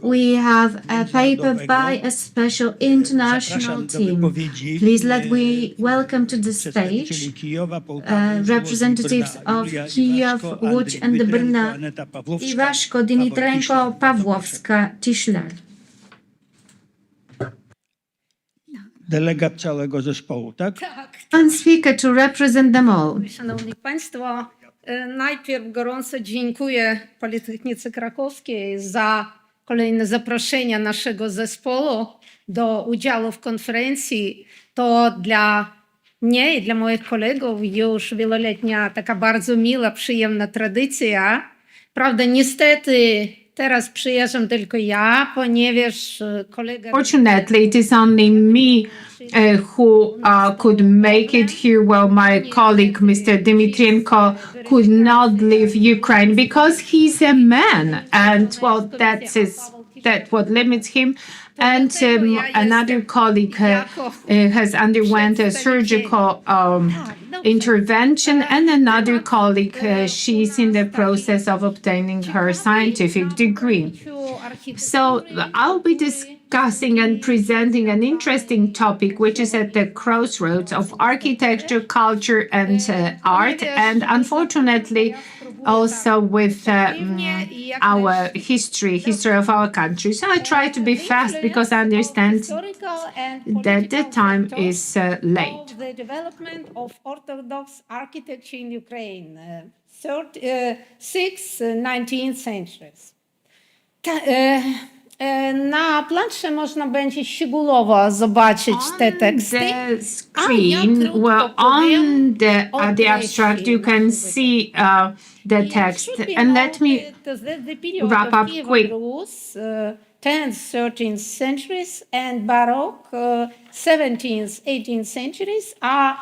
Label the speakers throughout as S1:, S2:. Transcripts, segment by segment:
S1: we have a paper by a special international team. Please let me welcome to the stage representatives of Kyiv, Łódź and Brno, Ivashko, Dmytrenko, Pawłowska, Tišliar.
S2: Delegat całego zespołu, tak?
S1: One speaker to represent them all.
S3: Szanowni Państwo, najpierw gorąco dziękuję Politechnice Krakowskiej za kolejne zaproszenie naszego zespołu do udziału w konferencji. To dla mnie i dla moich kolegów już wieloletnia taka bardzo miła, przyjemna tradycja. Prawda, niestety teraz przyjeżdżam tylko ja, ponieważ kolega...
S1: Fortunately, it is only me who could make it here, while my colleague, Mr. Dmytrenko, could not leave Ukraine because he's a man, and well, that's what limits him. And another colleague has underwent a surgical intervention, and another colleague, she's in the process of obtaining her scientific degree. So I'll be discussing and presenting an interesting topic, which is at the crossroads of architecture, culture, and art, and unfortunately also with our history of our country. So I try to be fast because I understand that the time is late.
S3: The development of Orthodox architecture in Ukraine, 6th, 19th centuries. Na planszy można będzie szczegółowo zobaczyć te teksty.
S1: The screen, well, on the abstract, you can see the text. And let me wrap up quick.
S3: 10th, 13th centuries and Baroque 17th, 18th centuries are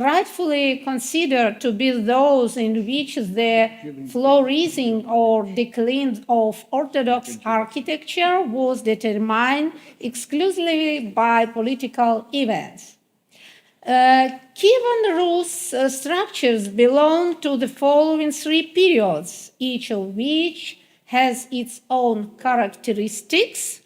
S3: rightfully considered to be those in which the flourishing or decline of Orthodox architecture was determined exclusively by political events. Kievan Rus structures belong to the following three periods, each of which has its own characteristics.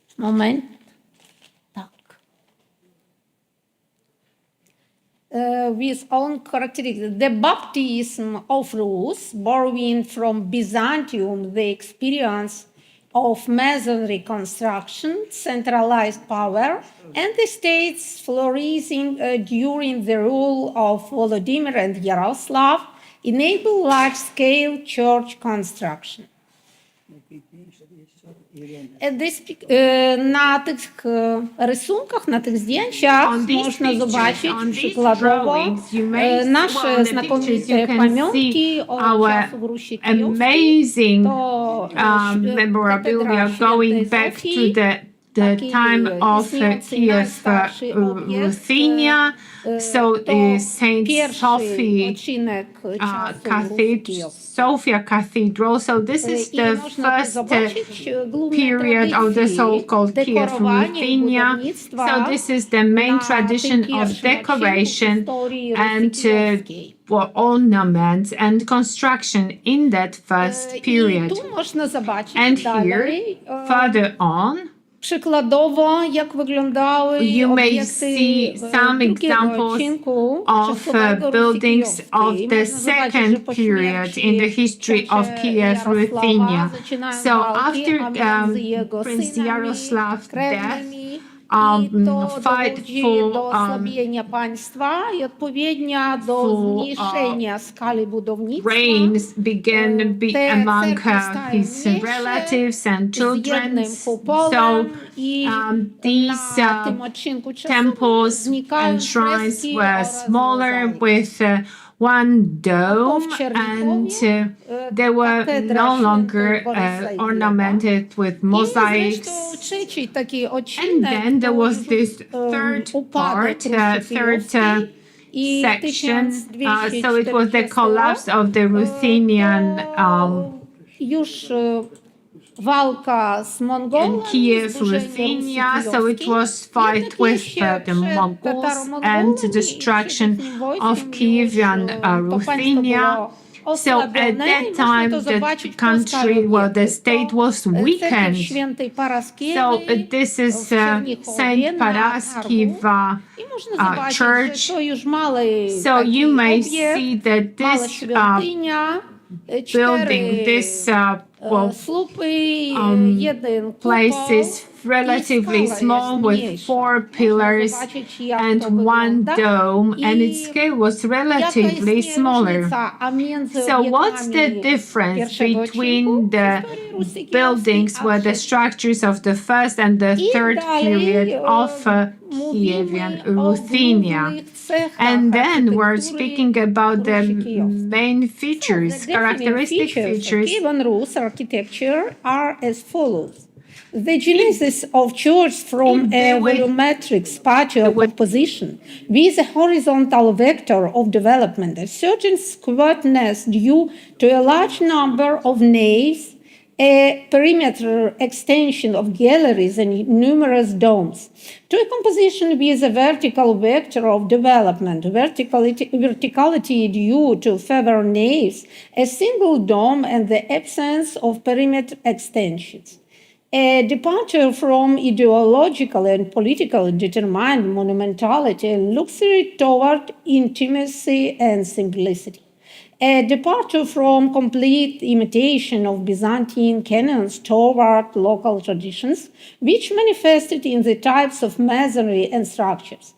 S3: With own characteristics. The baptism of Rus, borrowing from Byzantium the experience of masonry construction, centralized power, and the states flourishing during the rule of Volodymyr and Yaroslav, enabled large-scale church construction. Na tych rysunkach, na tych zdjęciach można zobaczyć przykładowo nasze znakomite pamiątki o czasów Rusików.
S1: Amazing memorabilia going back to the time of Kiev, Ruthenia, so Saint Sophie Sophia Cathedral. So this is the first period of the so-called Kiev Ruthenia. So this is the main tradition of decoration and ornaments and construction in that first period. And here, further on,
S3: przykładowo, jak wyglądały
S1: you may see some examples of buildings of the second period in the history of Kiev Ruthenia. So after Prince Yaroslav's death, fight for reigns began among his relatives and children. So these temples and shrines were smaller with one dome, and they were no longer ornamented with mosaics. And then there was this third part, third section. So it was the collapse of the Ruthenian in Kiev, Ruthenia, so it was fight with the Mongols and destruction of Kievan Ruthenia. So at that time, the country, well, the state was weakened. So this is Saint Paraskiva church. So you may see that this building, this place is relatively small with 4 pillars and 1 dome, and its scale was relatively smaller. So what's the difference between the buildings, where the structures of the first and the third period of Kievan Ruthenia? And then we're speaking about the main features, characteristic features.
S3: Kievan Rus architecture are as follows. The genesis of church from a volumetric spatial composition with a horizontal vector of development, a certain squatness due to a large number of naves, a perimeter extension of galleries and numerous domes, to a composition with a vertical vector of development, verticality due to fewer naves, a single dome, and the absence of perimeter extensions. A departure from ideological and politically determined monumentality and luxury toward intimacy and simplicity. A departure from complete imitation of Byzantine canons toward local traditions, which manifested in the types of masonry and structures.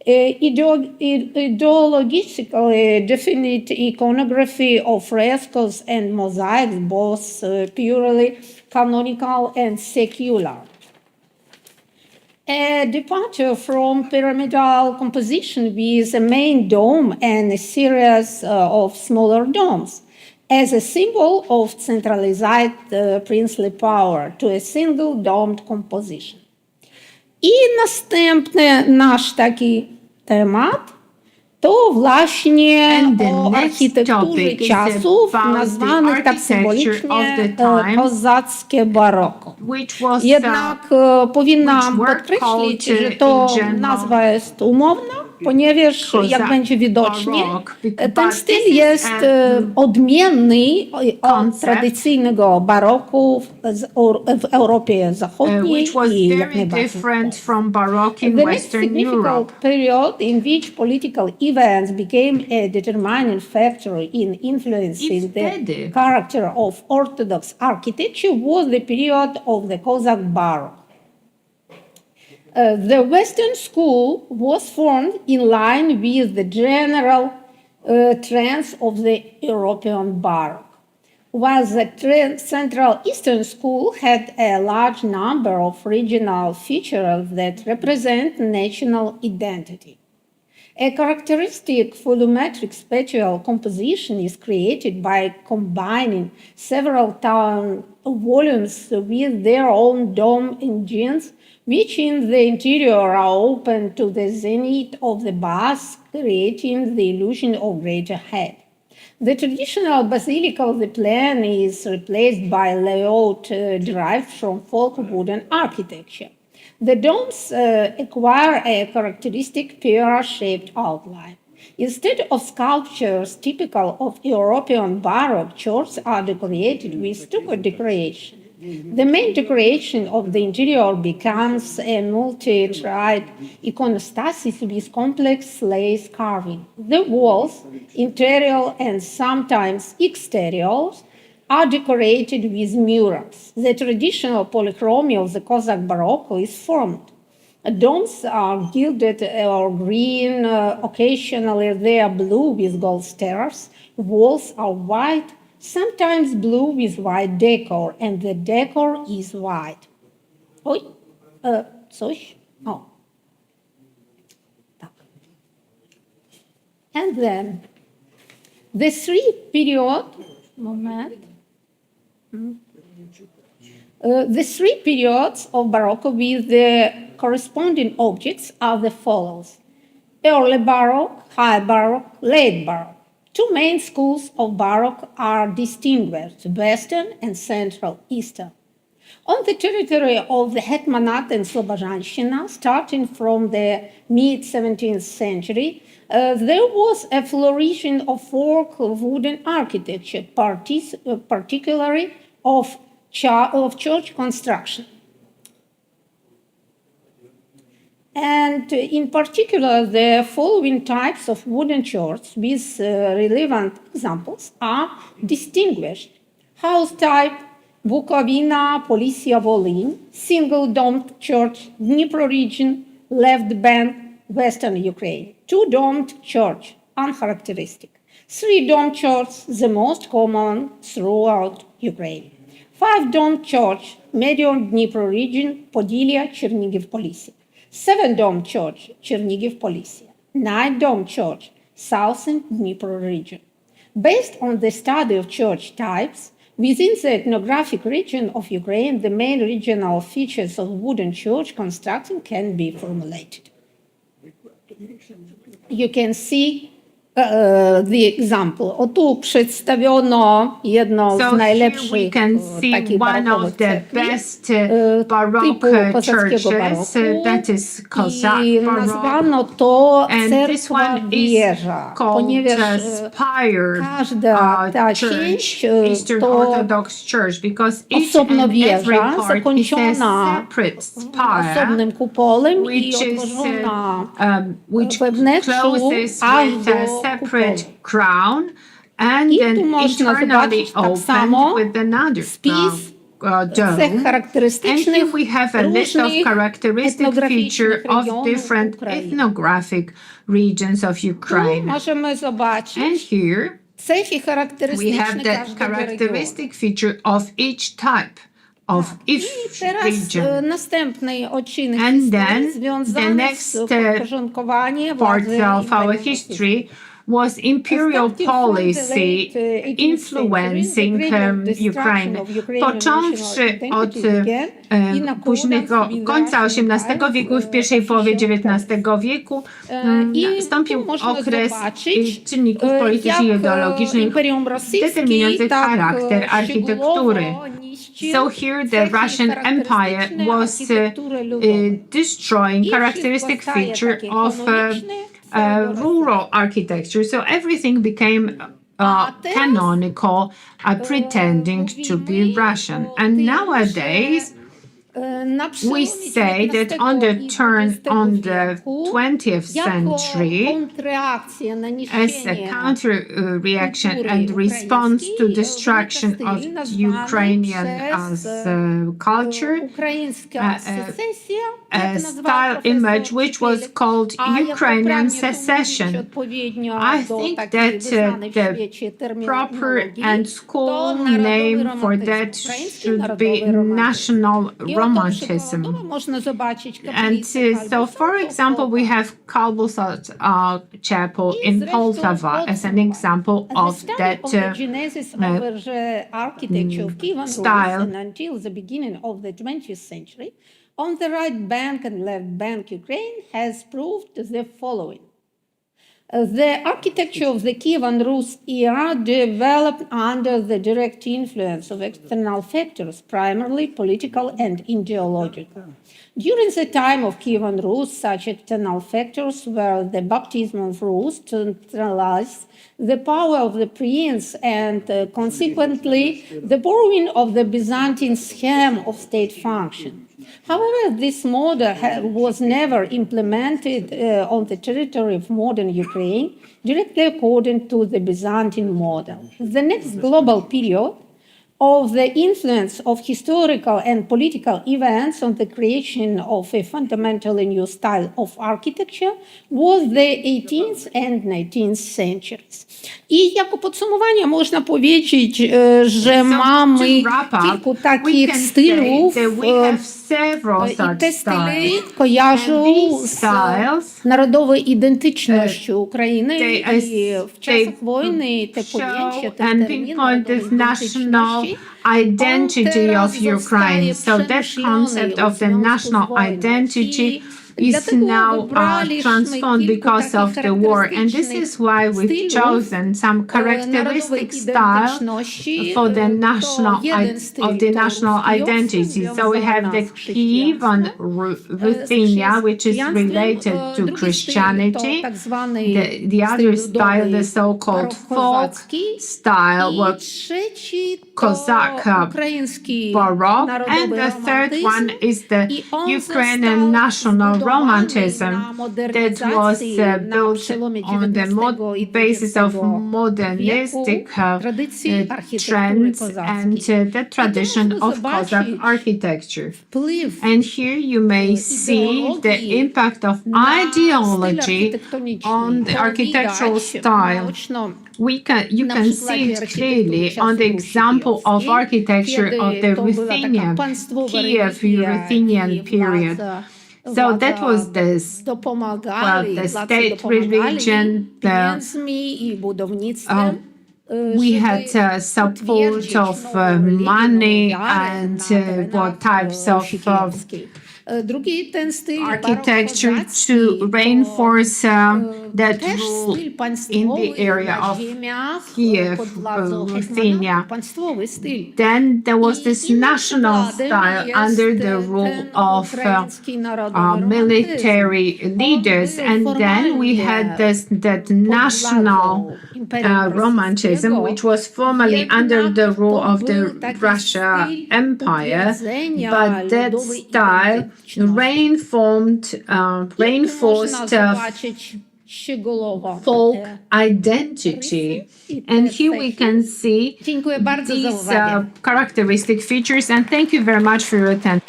S3: Ideologically definite iconography of frescoes and mosaics, both purely canonical and secular. A departure from pyramidal composition with a main dome and a series of smaller domes as a symbol of centralized princely power to a single domed composition. І наступний наш такий темат то власне о архітектурі часу, названих так символічно козацьке бароко. Jednak powinnam podkreślić, że to nazwa jest umowna, ponieważ, jak będzie widocznie, ten styl jest odmienny od tradycyjnego baroku w Europie Zachodniej i jak najbardziej.
S1: The
S3: next significant period in which political events became a determining factor in influencing the character of Orthodox architecture was the period of the Cossack Baroque. The Western school was formed in line with the general trends of the European Baroque, while the Central Eastern school had a large number of regional features that represent national identity. A characteristic volumetric spatial composition is created by combining several town volumes with their own dome engines, which in the interior are open to the zenith of the bus, creating the illusion of greater height. The traditional basilica of the plan is replaced by a layout derived from folk wooden architecture. The domes acquire a characteristic pear-shaped outline. Instead of sculptures typical of European Baroque, churches are decorated with stucco decoration. The main decoration of the interior becomes a multi-tried iconostasis with complex lace carving. The walls, interior and sometimes exteriors, are decorated with murals. The traditional polychromy of the Cossack Baroque is formed. Domes are gilded or green, occasionally they are blue with gold stars. Walls are white, sometimes blue with white decor, and the decor is white. Oj, coś? O. Tak. And then the three period, the three periods of Baroque with the corresponding objects are the follows: early Baroque, high Baroque, late Baroque. Two main schools of Baroque are distinguished, Western and Central Eastern. On the territory of the Hetmanat and Slobozhanщina, starting from the mid-17th century, there was a flourishing of folk wooden architecture, particularly of church construction. And in particular, the following types of wooden churches with relevant examples are distinguished. House type, Bukovina, Policia, Volyn, single-domed church, Dnipro region, left bank, Western Ukraine, two-domed church, uncharacteristic, three-domed church, the most common throughout Ukraine, five-domed church, medium Dnipro region, Podylia, Chernigiv, Polisia, seven-domed church, Chernigiv, Polisia, nine-domed church, southern Dnipro region. Based on the study of church types, within the ethnographic region of Ukraine, the main regional features of wooden church construction can be formulated. You can see the example. Otu przedstawiono jedno z najlepszych takich barokowych cerkwi typu kozackiego baroku i nazwano to cerkwa wieża, ponieważ każda ta część to osobna wieża zakończona osobnym kupolem i otworzona we wnętrzu aż do
S1: separate crown and then eternally opened with another dome. And here we have a list of characteristic features of different ethnographic regions of Ukraine. And here we have the characteristic feature of each type of each region. And then the next part of our history was imperial policy influencing Ukraine. Począwszy od późnego końca XVIII wieku i w pierwszej połowie XIX wieku nastąpił okres czynników politycznych i ideologicznych determinujących charakter architektury. So here the Russian Empire was destroying characteristic feature of rural architecture. So everything became canonical, pretending to be Russian. And nowadays, we say that on the turn on the 20th century, as a counter-reaction and response to destruction of Ukrainian culture, a style image which was called Ukrainian secession. I think that the proper and school name for that should be national romanticism. And so, for example, we have Pavlov's chapel in Poltava as an example of that style.
S3: Until the beginning of the 20th century, on the right bank and left bank, Ukraine has proved the following. The architecture of the Kievan Rus era developed under the direct influence of external factors, primarily political and ideological. During the time of Kievan Rus, such external factors were the baptism of Rus centralized the power of the prince and consequently the borrowing of the Byzantine scheme of state function. However, this model was never implemented on the territory of modern Ukraine directly according to the Byzantine model. The next global period of the influence of historical and political events on the creation of a fundamentally new style of architecture was the 18th and 19th centuries. I jako podsumowanie można powiedzieć, że mamy kilku takich stylów i te styli kojarzą z narodową identycznością Ukrainy i w czasach wojny te pojęcia, te terminy narodowej identyczności
S1: identity of Ukraine. So that concept of the national identity is now transformed because of the war. And this is why we've chosen some characteristic style for the national identity. So we have the Kievan Ruthenia, which is related to Christianity. The other style, the so-called folk style, was Cossack Baroque. And the third one is the Ukrainian national romantism that was built on the basis of modernistic trends and the tradition of Cossack architecture. And here you may see the impact of ideology on the architectural style. You can see it clearly on the example of architecture of the Ruthenian, Kiev-Ruthenian period. So that was the state religion. We had support of money and what types of architecture to reinforce that rule in the area of Kiev, Ruthenia. Then there was this national style under the rule of military leaders, and then we had that national romantism, which was formerly under the rule of the Russia Empire, but that style reinforced folk identity. And here we can see these characteristic features. And thank you very much for your attention.